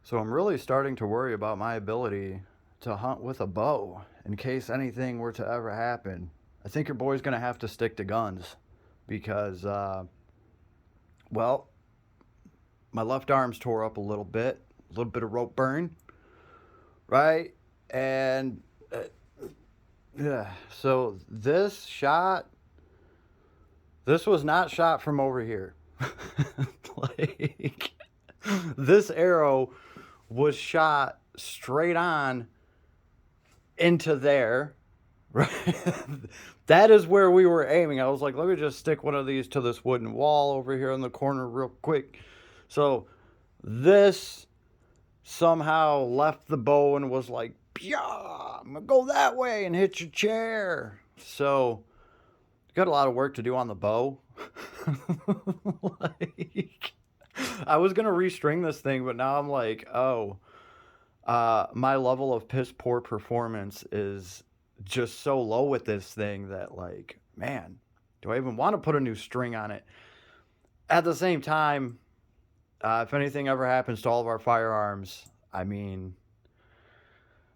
So I'm really starting to worry about my ability to hunt with a bow in case anything were to ever happen. I think your boy's going to have to stick to guns because, well, my left arm's tore up a little bit of rope burn, right? And yeah, so this was not shot from over here. Like, this arrow was shot straight on into there, right? That is where we were aiming. I was like, let me just stick one of these to this wooden wall over here in the corner real quick. So this somehow left the bow and was like, yeah, I'm gonna go that way and hit your chair. So got a lot of work to do on the bow. Like, I was gonna restring this thing, but now I'm like, oh, my level of piss poor performance is just so low with this thing that, like, man, do I even want to put a new string on it? At the same time, if anything ever happens to all of our firearms, I mean,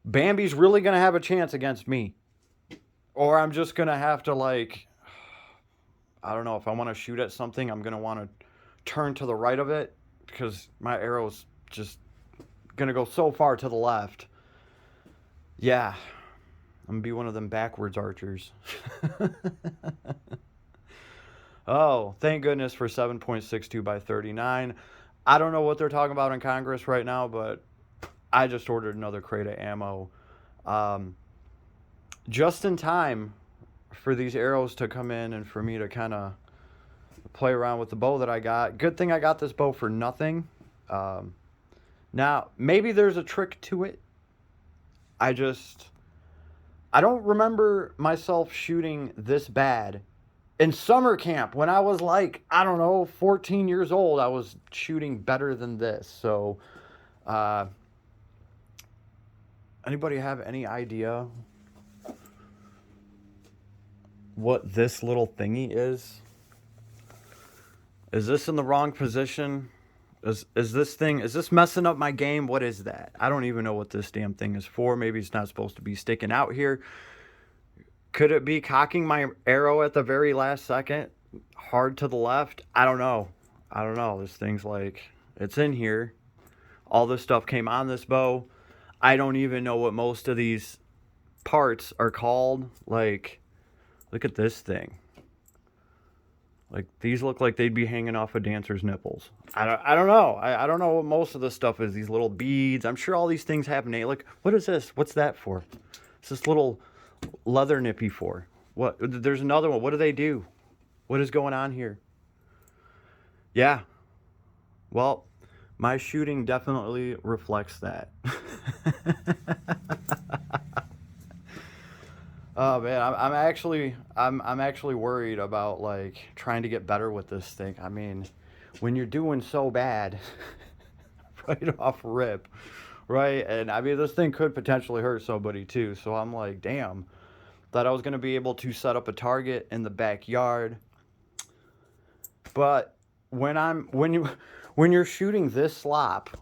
Bambi's really gonna have a chance against me, or I'm just gonna have to, like, I don't know, if I want to shoot at something, I'm gonna want to turn to the right of it because my arrow's just gonna go so far to the left. Yeah, I'm gonna be one of them backwards archers. Oh, thank goodness for 7.62 by 39. I don't know what they're talking about in Congress right now, but I just ordered another crate of ammo. Um, just in time for these arrows to come in and for me to kind of play around with the bow that I got. Good thing I got this bow for nothing. Um, Now, maybe there's a trick to it. I just, I don't remember myself shooting this bad. In summer camp, when I was like, I don't know, 14 years old, I was shooting better than this. So, uh, anybody have any idea what this little thingy is? Is this in the wrong position? Is this messing up my game? What is that? I don't even know what this damn thing is for. Maybe it's not supposed to be sticking out here. Could it be cocking my arrow at the very last second? Hard to the left? I don't know. I don't know. This thing's like, it's in here. All this stuff came on this bow. I don't even know what most of these parts are called. Like, look at this thing. Like, these look like they'd be hanging off a dancer's nipples. I don't know. I don't know what most of this stuff is. These little beads. I'm sure all these things have names. Like, what is this? What's that for? What's this little leather nippy for? What? There's another one. What do they do? What is going on here? Yeah. Well, my shooting definitely reflects that. Oh man, I'm actually worried about, like, trying to get better with this thing. I mean, when you're doing so bad right off rip, right? And I mean, this thing could potentially hurt somebody too. So I'm like, damn, thought I was gonna be able to set up a target in the backyard. But when you're shooting this slop,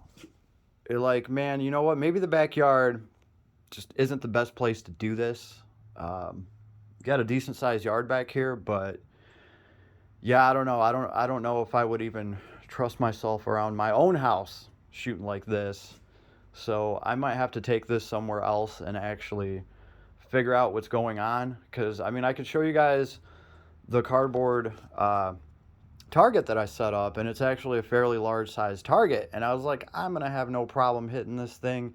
you're like, man, you know what? Maybe the backyard just isn't the best place to do this. Got a decent sized yard back here, but yeah, I don't know. I don't know if I would even trust myself around my own house shooting like this. So I might have to take this somewhere else and actually figure out what's going on. Because I mean, I could show you guys the cardboard target that I set up, and it's actually a fairly large size target. And I was like, I'm gonna have no problem hitting this thing.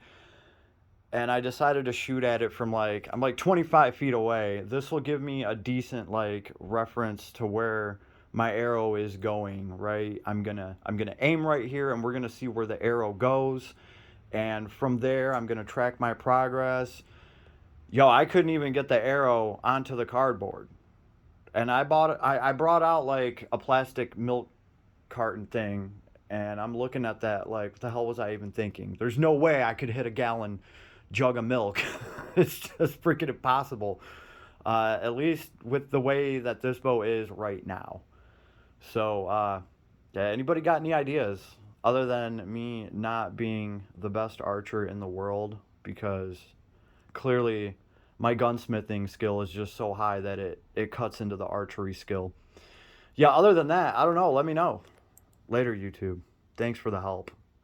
And I decided to shoot at it from, like, I'm like 25 feet away. This will give me a decent, like, reference to where my arrow is going, right? I'm gonna aim right here, and we're gonna see where the arrow goes. And from there, I'm gonna track my progress. Yo, I couldn't even get the arrow onto the cardboard. And I brought out, like, a plastic milk carton thing, and I'm looking at that like, what the hell was I even thinking? There's no way I could hit a gallon jug of milk. It's just freaking impossible. At least with the way that this bow is right now. So, yeah, anybody got any ideas? other than me not being the best archer in the world, because clearly my gunsmithing skill is just so high that it cuts into the archery skill. Yeah, other than that, I don't know. Let me know later, YouTube. Thanks for the help.